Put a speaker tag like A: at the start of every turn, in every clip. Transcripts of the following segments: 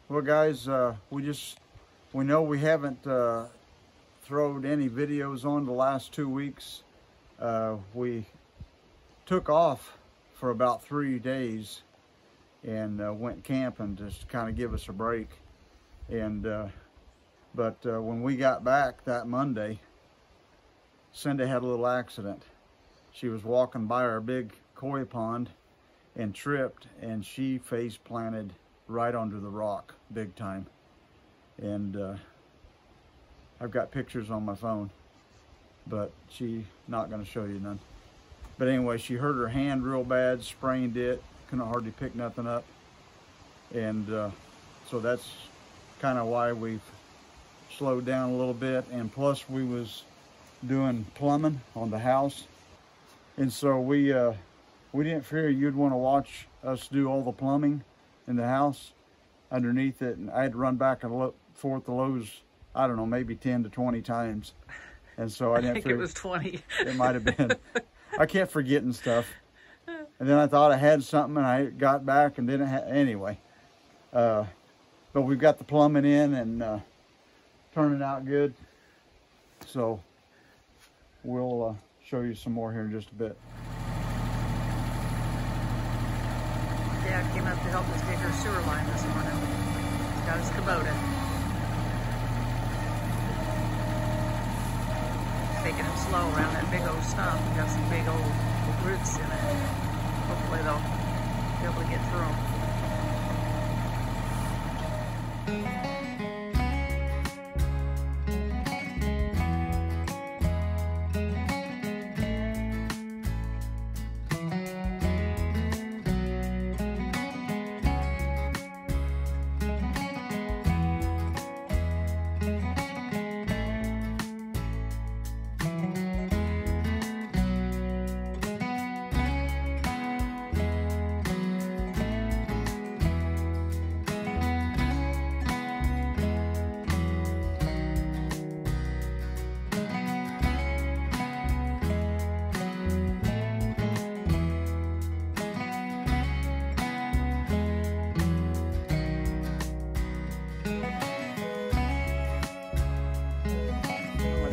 A: Well, guys, we know we haven't thrown any videos on the last 2 weeks. We took off for about 3 days and went camping just to kind of give us a break. And but when we got back that Monday, Cinda had a little accident. She was walking by our big koi pond and tripped, and she face planted right under the rock big time. And I've got pictures on my phone, but she's not going to show you none. But anyway, she hurt her hand real bad, sprained it, couldn't hardly pick nothing up. And so that's kind of why we've slowed down a little bit. And plus we was doing plumbing on the house. And so we didn't figure you'd want to watch us do all the plumbing in the house underneath it. And I had to run back and forth the Lowe's, I don't know, maybe 10 to 20 times. And so I didn't
B: think it was 20. It
A: might have been. I kept forgetting stuff. And then I thought I had something and I got back and didn't have, anyway. But we've got the plumbing in and turning out good. So we'll show you some more here in just a bit.
B: Dad came up to help us dig our sewer line this morning. He's got his Kubota. Taking it slow around that big old stump. We got some big old roots in it. Hopefully they'll be able to get through them.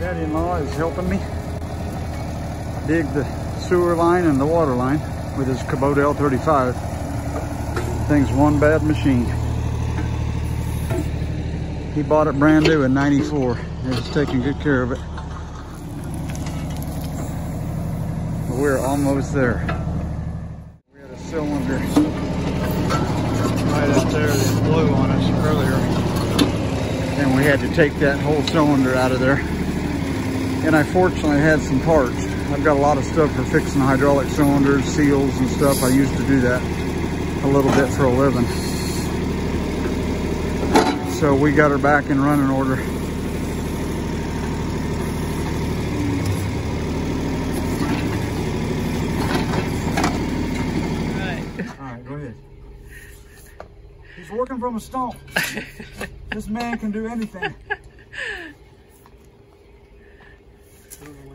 A: Daddy-in-law is helping me dig the sewer line and the water line with his Kubota L35. Thing's one bad machine. He bought it brand new in '94 and he's taking good care of it. But we're almost there. We had a cylinder right up there that blew on us earlier, and we had to take that whole cylinder out of there. And I fortunately had some parts. I've got a lot of stuff for fixing hydraulic cylinders, seals and stuff. I used to do that a little bit for a living. So we got her back in running order. All right, go ahead. He's working from a stump. This man can do anything.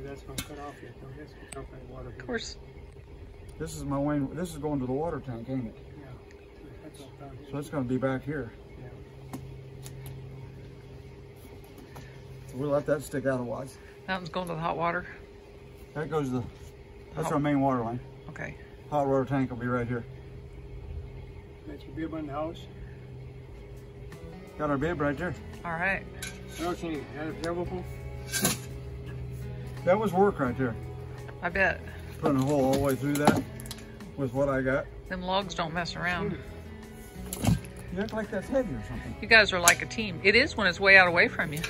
C: That's going to cut off yet, though. This will come from the water.
B: Of course.
A: This is my way. This is going to the water tank, ain't it?
C: Yeah. That's all down here.
A: So it's going to be back here.
C: Yeah.
A: So we'll let that stick out a while.
B: That one's going to the hot water.
A: That goes to that's our main water line.
B: Okay.
A: Hot water tank will be right here.
C: That's your bib on the house.
A: Got our bib right there.
B: All right.
C: What else you need? Got a pebble pool?
A: That was work right there.
B: I bet.
A: Putting a hole all the way through that with what I got.
B: Them logs don't mess around.
A: You act like that's heavy or something.
B: You guys are like a team. It is when it's way out away from you.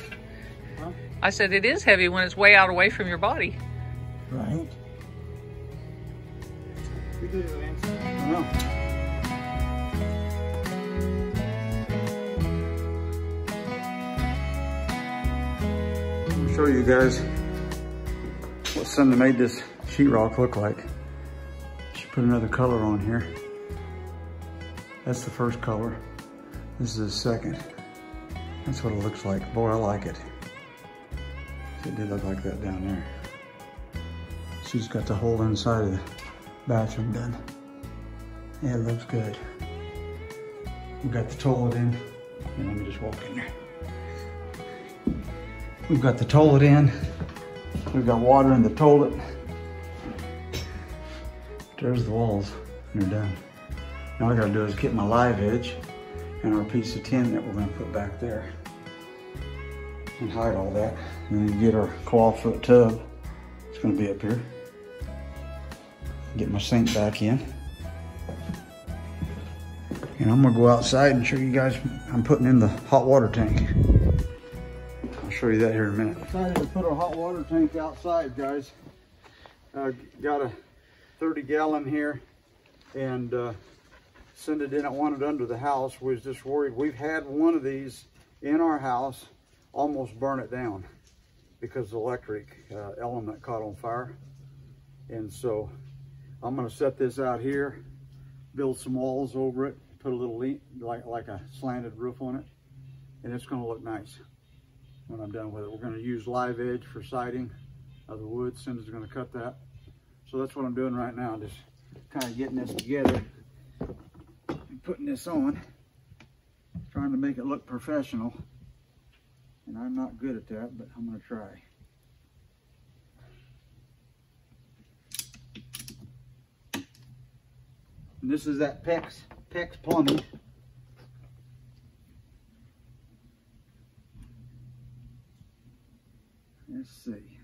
C: Huh?
B: I said it is heavy when it's way out away from your body.
A: Right.
C: We did it, Lance.
A: I know. I'll show you guys what Cinda made this sheetrock look like. She put another color on here. That's the first color. This is the second. That's what it looks like. Boy, I like it. It did look like that down there. She's got the whole inside of the bathroom done. Yeah, it looks good. We got the toilet in And let me just walk in there. We've got the toilet in. We've got water in the toilet. There's the walls, and they're done. Now all I gotta do is get my live edge and our piece of tin that we're gonna put back there and hide all that. And then get our clawfoot tub. It's gonna be up here. Get my sink back in. And I'm gonna go outside and show you guys I'm putting in the hot water tank. I'll show you that here in a minute. Decided to put our hot water tank outside, guys. Got a 30-gallon here, and Cinda didn't want it under the house. We was just worried. We've had one of these in our house almost burn it down because the electric element caught on fire. And so I'm gonna set this out here, build some walls over it, put a little like a slanted roof on it, and it's gonna look nice when I'm done with it. We're gonna use live edge for siding of the wood. Cinda's gonna cut that. So that's what I'm doing right now, just kind of getting this together and putting this on, trying to make it look professional. And I'm not good at that, but I'm gonna try. And this is that Pex plumbing. Let's see.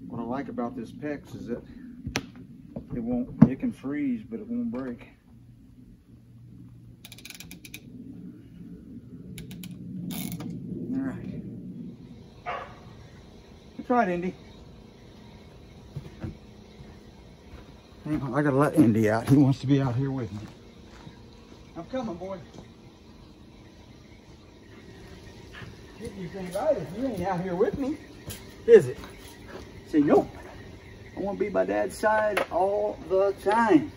A: What I like about this PEX is that it can freeze, but it won't break. All right. That's right, Indy. Hang on, I gotta let Indy out. He wants to be out here with me. I'm coming, boy. You ain't right if you ain't out here with me, is it? Say nope. I want to be by Dad's side all the time.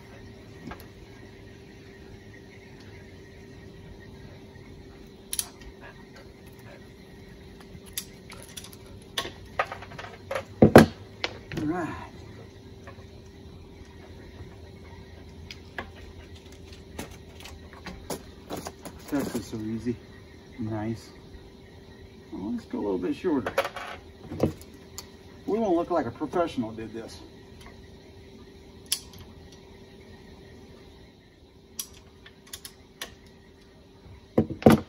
A: All right. That's just so easy. Nice. Well, let's go a little bit shorter. We won't look like a professional did this. Of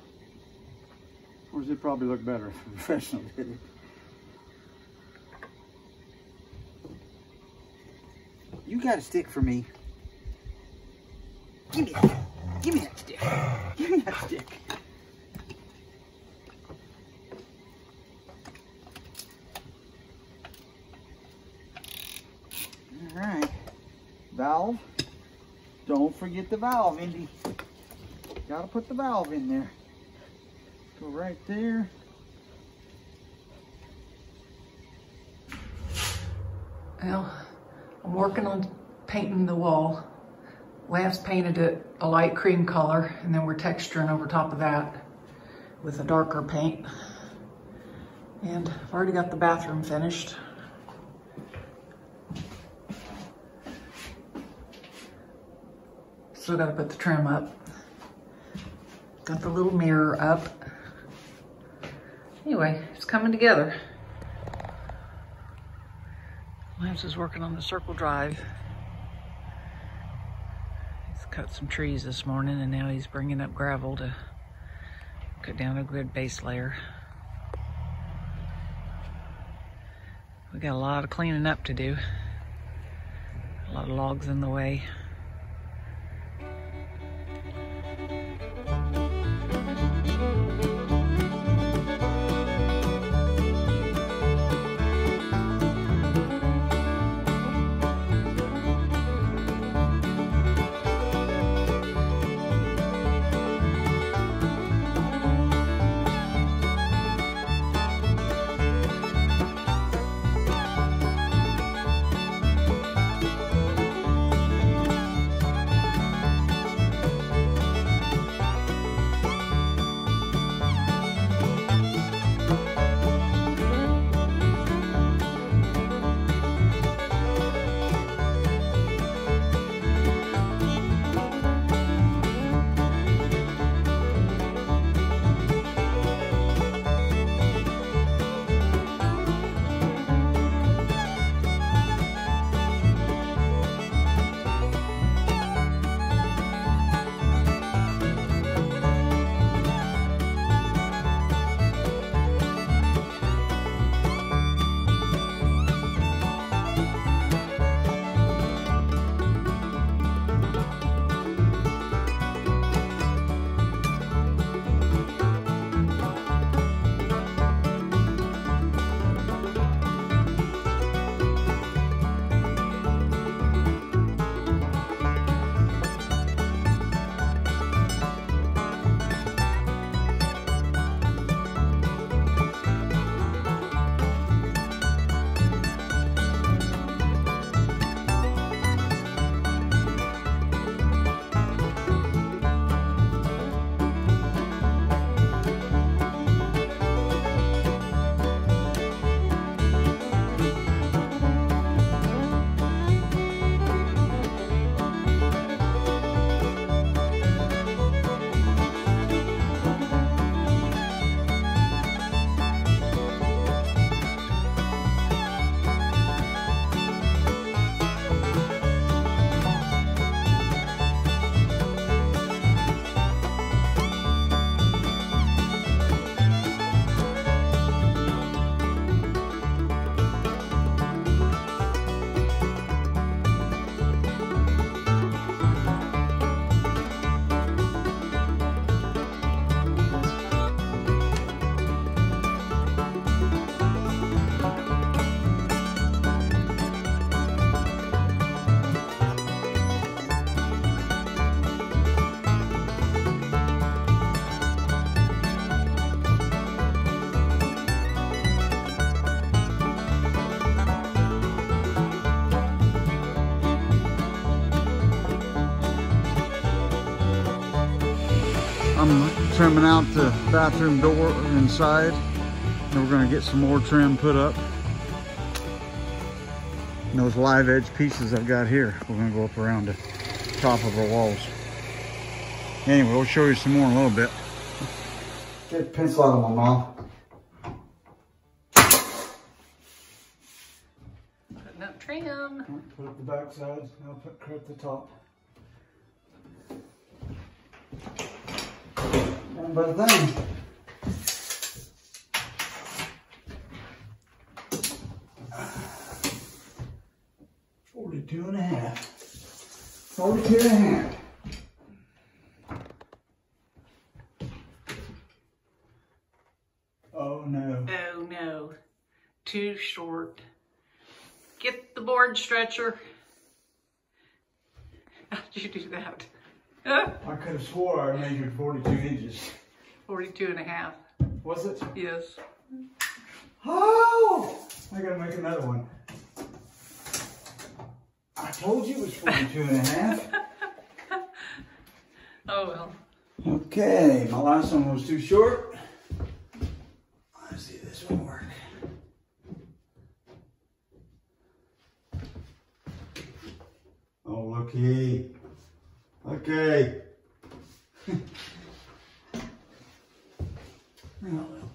A: course, it'd probably look better if a professional did it. You got a stick for me. Give me that. Give me that stick. Give me that stick. All right, valve. Don't forget the valve, Indy. Gotta put the valve in there. Go right there.
B: Well, I'm working on painting the wall. Lance painted it a light cream color, and then we're texturing over top of that with a darker paint. And I've already got the bathroom finished. Still got to put the trim up. Got the little mirror up. Anyway, it's coming together. Lance is working on the circle drive. He's cut some trees this morning, and now he's bringing up gravel to cut down a good base layer. We got a lot of cleaning up to do. A lot of logs in the way.
A: trimming out the bathroom door inside. And we're gonna get some more trim put up. And those live edge pieces I've got here, we're gonna go up around the top of our walls. Anyway, we'll show you some more in a little bit. Get a pencil out of my mouth.
B: Putting up trim.
A: Put up the back side, I'll cut the top. And by then, $42 and a half. 42 and a half. Oh no.
B: Oh no, too short. Get the board stretcher. How'd you do that?
A: I could have swore I measured 42 inches.
B: 42 and a half.
A: Was it?
B: Yes.
A: Oh! I gotta make another one. I told you it was 42 and a half.
B: Oh well.
A: Okay, my last one was too short. Let's see if this will work. Oh, looky. Okay. Oh, well.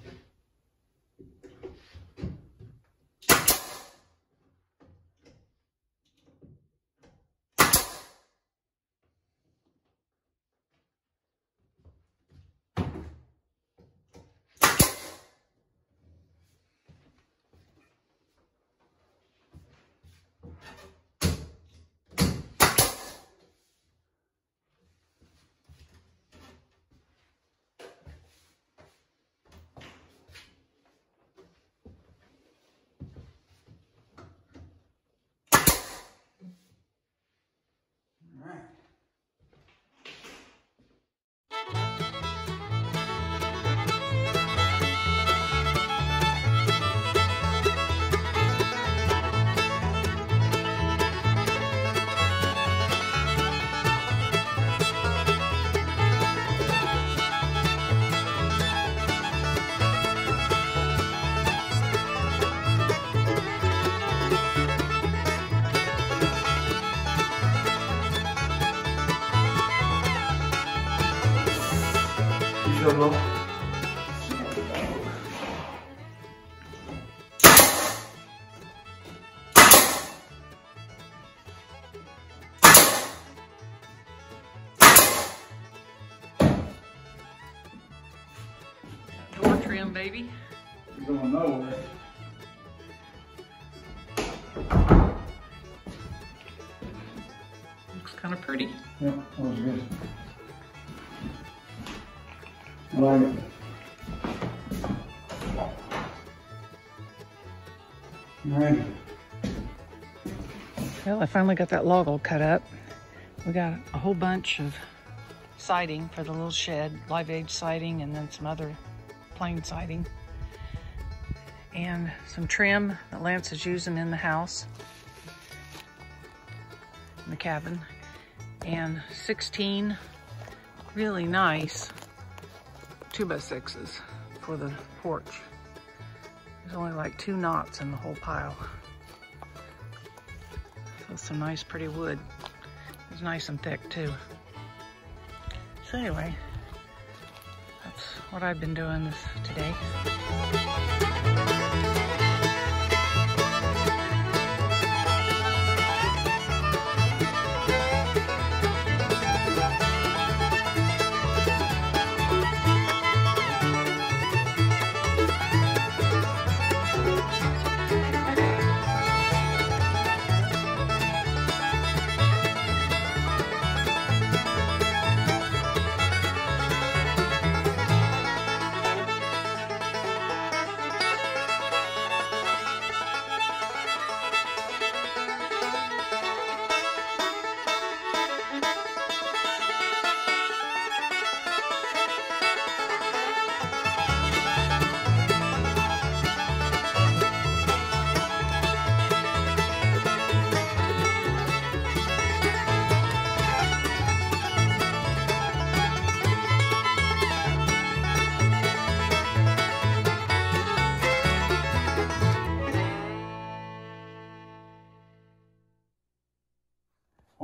A: Sure will.
B: Door trim, baby.
A: You're gonna know it.
B: Looks kind of pretty.
A: Yep, that was good. I like it. All right.
B: Well, I finally got that log all cut up. We got a whole bunch of siding for the little shed, live edge siding, and then some other plain siding. And some trim that Lance is using in the house, in the cabin. And 16 really nice 2x6s for the porch. There's only like 2 knots in the whole pile. So some nice pretty wood. It's nice and thick too. So anyway, that's what I've been doing today.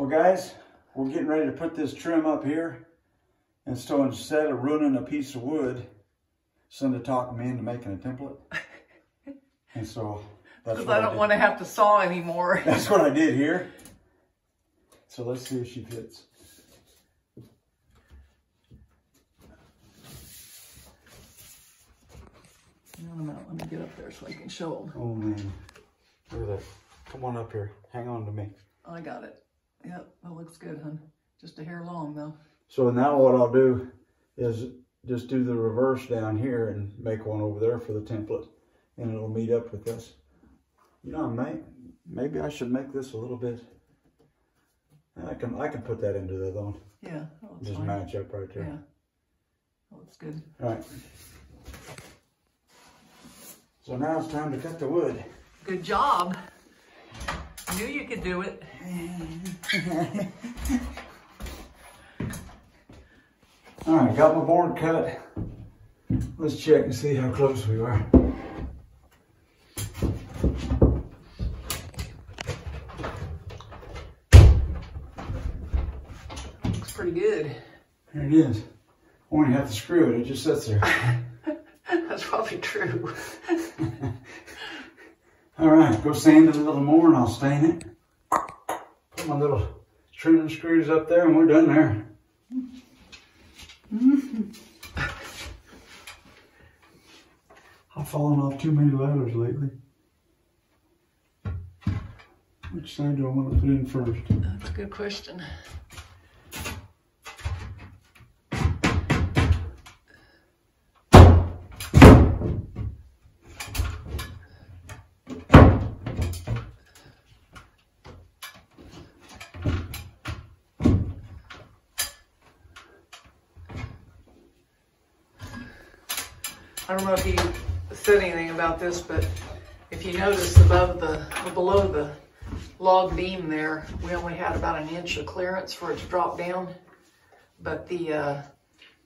A: So guys, we're getting ready to put this trim up here. And so instead of ruining a piece of wood, Cinda talked me into making a template. And so that's what
B: I don't want to have to saw anymore.
A: That's what I did here. So let's see if she fits.
B: Let me get up there so I can show them.
A: Oh man, look at that. Come on up here. Hang on to me.
B: I got it. Yep, that looks good, hun. Just a hair long though.
A: So now what I'll do is just do the reverse down here and make one over there for the template. And it'll meet up with this. You know, maybe I should make this a little bit. I can put that into the other one.
B: Yeah,
A: just fine. Match up right there.
B: Yeah, that looks good.
A: All right. So now it's time to cut the wood.
B: Good job. Knew you could do it.
A: All right, got my board cut. Let's check and see how close we are.
B: Looks pretty good.
A: There it is. Only have to screw it. It just sits there.
B: That's probably true.
A: All right, go sand it a little more and I'll stain it. Put my little trimming screws up there and we're done there. I've fallen off too many ladders lately. Which side do I want to put in first?
B: That's a good question. I don't know if you said anything about this, but if you notice below the log beam there, we only had about an inch of clearance for it to drop down. But the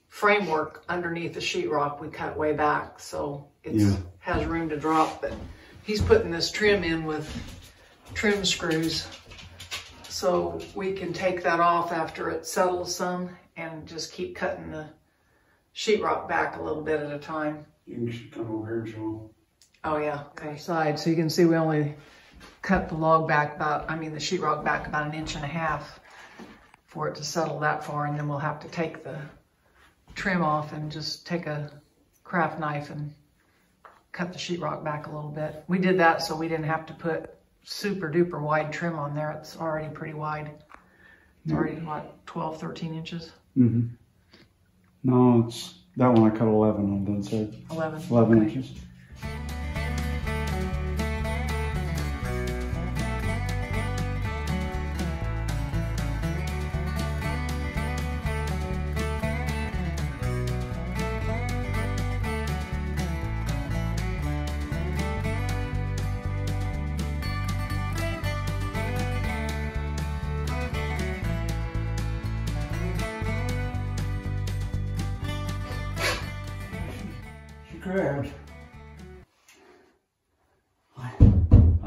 B: framework underneath the sheetrock we cut way back, so it has room to drop. But he's putting this trim in with trim screws, so we can take that off after it settles some and just keep cutting the sheetrock back a little bit at a time.
A: You can come over here and show them.
B: Oh yeah, okay. Side, so you can see we only cut the log back the sheetrock back about 1.5 inches for it to settle that far, and then we'll have to take the trim off and just take a craft knife and cut the sheetrock back a little bit. We did that so we didn't have to put super duper wide trim on there. It's already pretty wide. It's already, what, 12, 13 inches?
A: Mm-hmm. No, it's that one I cut 11 on the inside. 11 inches. Grabbed. I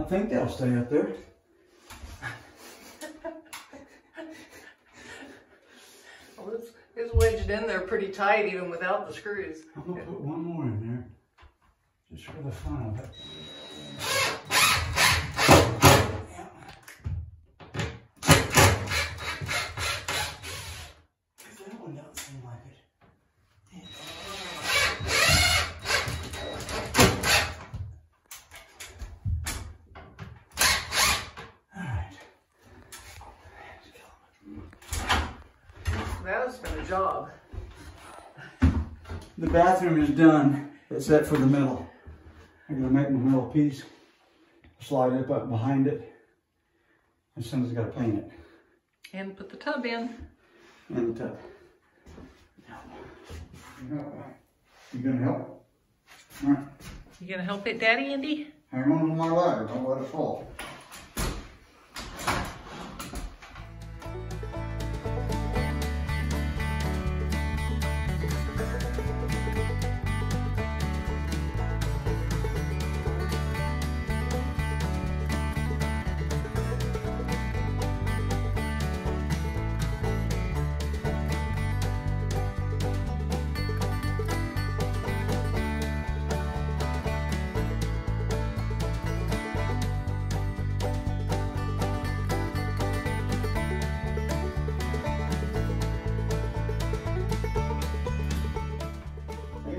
A: think they'll stay up there.
B: Well, it's wedged in there pretty tight even without the screws.
A: I'm gonna put one more in there, just for the fun of it. That one doesn't seem like it.
B: That has been a job.
A: The bathroom is done, except for the middle. I'm gonna make my middle piece, slide it up behind it, and Cinda's gotta paint it.
B: And put the tub in.
A: And the tub. You gonna help? All right.
B: You gonna help it, Daddy Andy?
A: Hang on to my ladder, don't let it fall.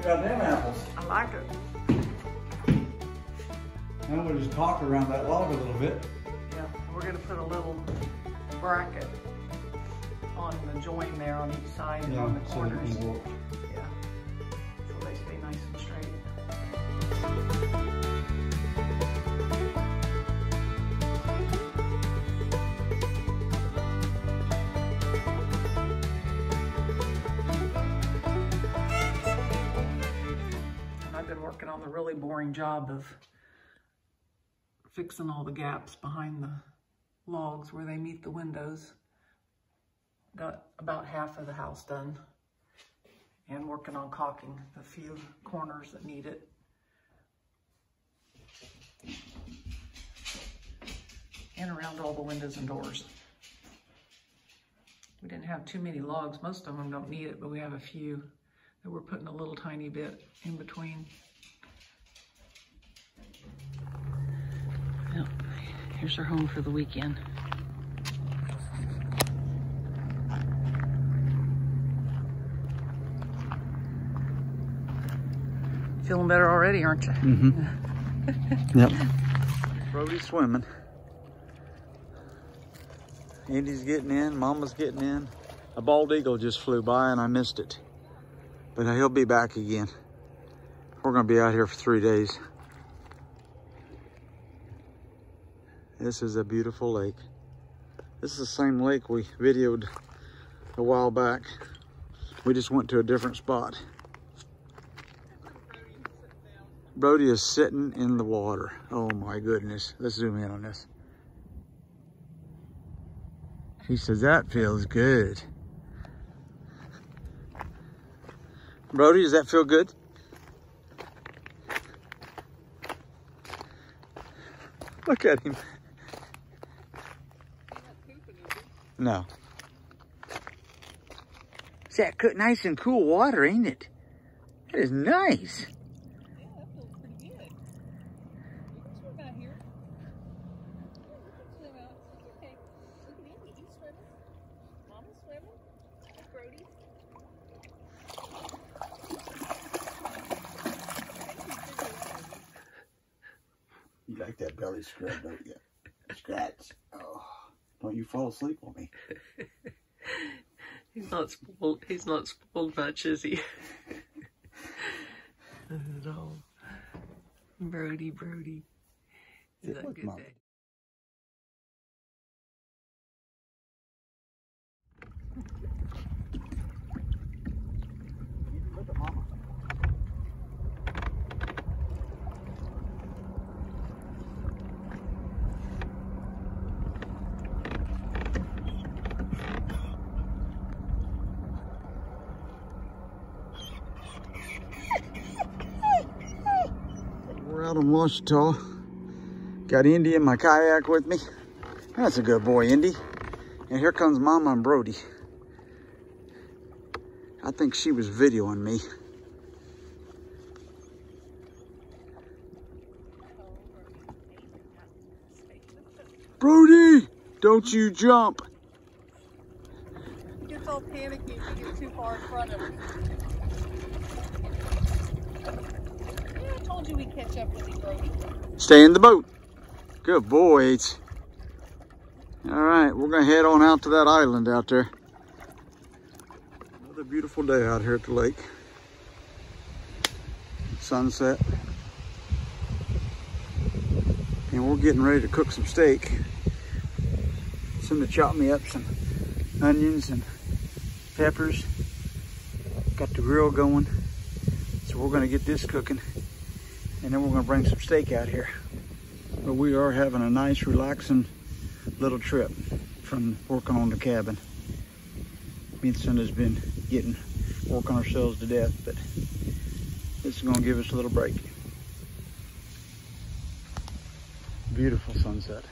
A: got them apples.
B: I like it.
A: Now we'll just caulk around that log a little bit.
B: Yeah, we're gonna put a little bracket on the join there on each side and on the corners. Yeah, so they stay nice and straight. And I've been working on the really boring job of fixing all the gaps behind the logs where they meet the windows. Got about half of the house done and working on caulking the few corners that need it. And around all the windows and doors. We didn't have too many logs. Most of them don't need it, but we have a few that we're putting a little tiny bit in between. Yep. Here's our home for the weekend. Feeling better already, aren't you?
A: Mm-hmm. Yep. Brody's swimming. Andy's getting in, Mama's getting in. A bald eagle just flew by and I missed it. But he'll be back again. We're gonna be out here for 3 days. This is a beautiful lake. This is the same lake we videoed a while back. We just went to a different spot. Brody is sitting in the water. Oh my goodness. Let's zoom in on this. He says, that feels good. Brody, does that feel good? Look at him. No. It's that nice and cool water, ain't it? That is nice.
B: Yeah, that feels pretty good. You can swim out here. You can swim out. It's okay. Look at Andy. He's swimming. Mama's swimming. Look, Brody.
A: You like that belly scrub, don't you? Scratch. Oh, don't you fall asleep on me.
B: He's not spoiled. He's not spoiled much, is he? At all. Brody. Is that a good day?
A: Look at Mama. We're out on Washita. Got Indy in my kayak with me. That's a good boy, Indy. And here comes Mama and Brody. I think she was videoing me. Brody, don't you jump.
B: He gets all panicky if he gets too far in front of him. Yeah, I told you we'd catch up with you, Brody.
A: Stay in the boat. Good boys. All right, we're gonna head on out to that island out there. Another beautiful day out here at the lake. Sunset. And we're getting ready to cook some steak. Cinda chopped me up some onions and peppers. Got the grill going. So we're gonna get this cooking. And then we're gonna bring some steak out here. But we are having a nice, relaxing little trip from working on the cabin. Me and Cinda's been working ourselves to death, but this is gonna give us a little break. Beautiful sunset.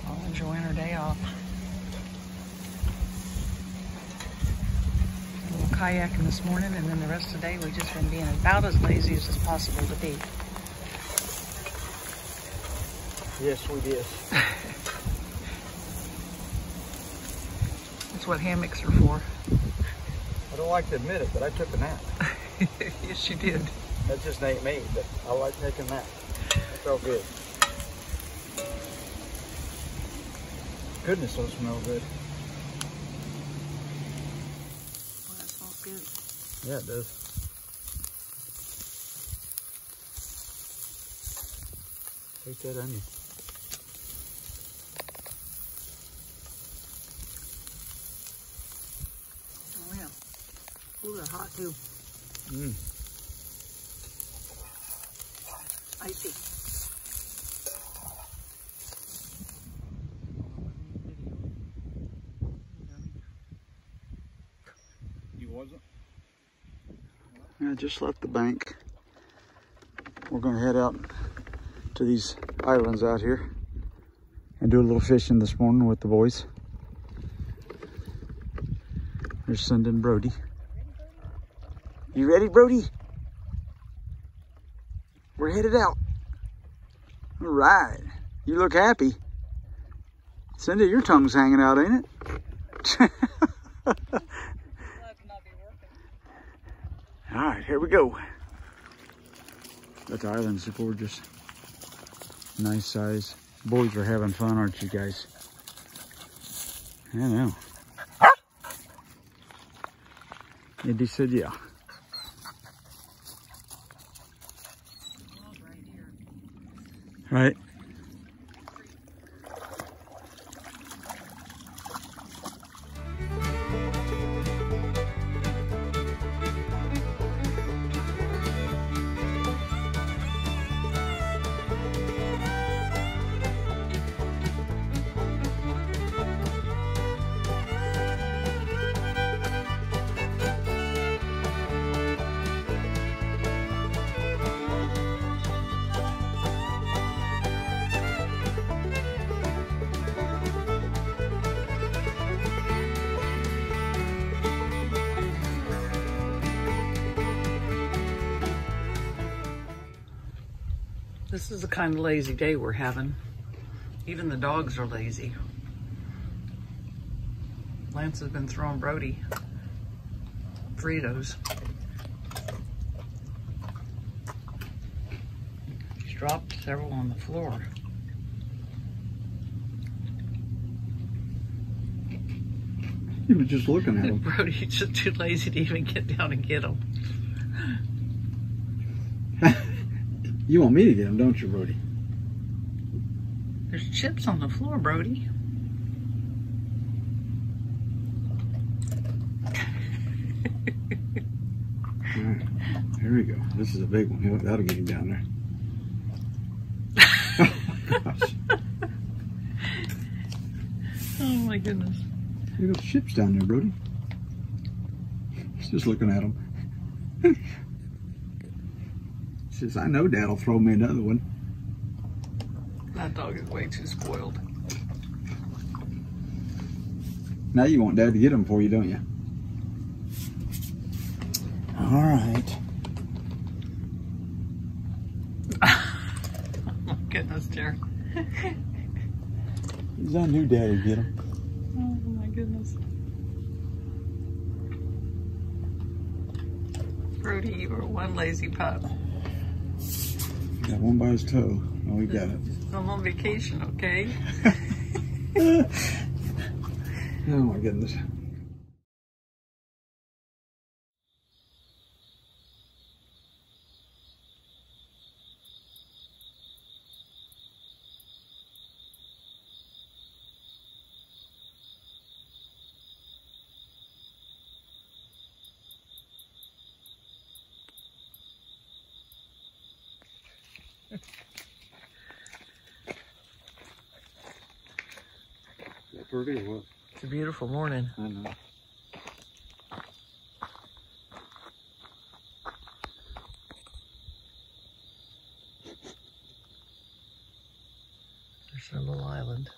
B: All enjoying our day off. A little kayaking this morning, and then the rest of the day we've just been being about as lazy as it's possible to be.
A: Yes, we did.
B: That's what hammocks are for.
A: I don't like to admit it, but I took a nap.
B: Yes, you did.
A: That just ain't me, but I like taking a nap. That felt good. Goodness, those smell good.
B: Oh, that smells good.
A: Yeah, it does. Take that onion.
B: Oh yeah. Ooh, they're hot too.
A: Mmm.
B: Icy.
A: You wasn't? I just left the bank. We're gonna head out to these islands out here and do a little fishing this morning with the boys. There's Cinda and Brody. You ready, Brody? We're headed out. All right. You look happy. Cinda, your tongue's hanging out, ain't it? All right, here we go. That island's gorgeous. Nice size. Boys are having fun, aren't you guys? I know. Eddie said yeah. Right.
B: This is the kind of lazy day we're having. Even the dogs are lazy. Lance has been throwing Brody Fritos. He's dropped several on the floor.
A: You were just looking at him.
B: Brody's just too lazy to even get down and get them.
A: You want me to get him, don't you, Brody?
B: There's chips on the floor, Brody.
A: All right, here we go. This is a big one. That'll get him down there. Gosh.
B: Oh my goodness.
A: Look at those chips down there, Brody. He's just looking at them. He says, I know Dad'll throw me another one.
B: That dog is way too spoiled.
A: Now you want Dad to get them for you, don't you? All right.
B: Oh my goodness, Jared.
A: He's on who Dad'd get them.
B: Oh my goodness. Brody, you are one lazy pup.
A: Got one by his toe. Oh, we got it.
B: I'm on vacation, okay?
A: Oh my goodness. Is that pretty or what?
B: It's a beautiful morning.
A: I know.
B: There's a little island.